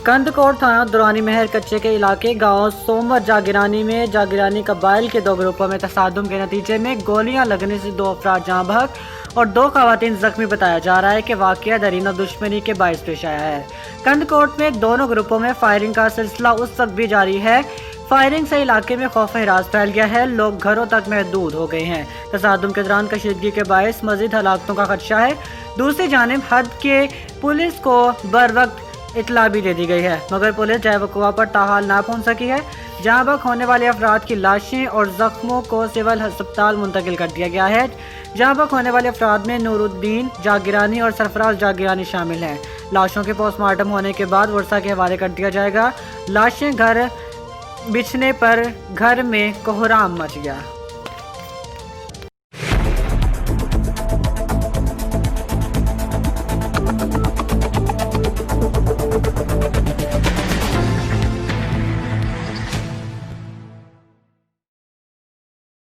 कंदकोट थाना दुरानी महर कच्चे के इलाके गांव सोमवर जागीरानी में जागीरानी कबाइल के 2 ग्रुपों में तसादुम के नतीजे में गोलियां लगने से 2 अफराद जाँ बहक और 2 खवातीन जख्मी बताया जा रहा है कि वाकया दरीना दुश्मनी के बायस पेश आया है। कंदकोट में दोनों ग्रुपों में फायरिंग का सिलसिला उस वक्त भी जारी है। फायरिंग से इलाके में खौफ हिरास फैल गया है, लोग घरों तक महदूद हो गए हैं। तसादुम के दौरान कशीदगी के बायस मजीद हलाकतों का खदशा है। दूसरी जानिब हद के पुलिस को बर वक्त इतला भी दे दी गई है, मगर पुलिस जय वकुआ पर ताहाल ना पहुंच सकी है। जहां बक होने वाले अफराद की लाशें और जख्मों को सिविल अस्पताल मुंतकिल कर दिया गया है। जहां बक होने वाले अफराद में नूरुद्दीन जागीरानी और सरफराज जागीरानी शामिल हैं। लाशों के पोस्टमार्टम होने के बाद वर्षा के हवाले कर दिया जाएगा। लाशें घर बिछने पर घर में कोहराम मच गया।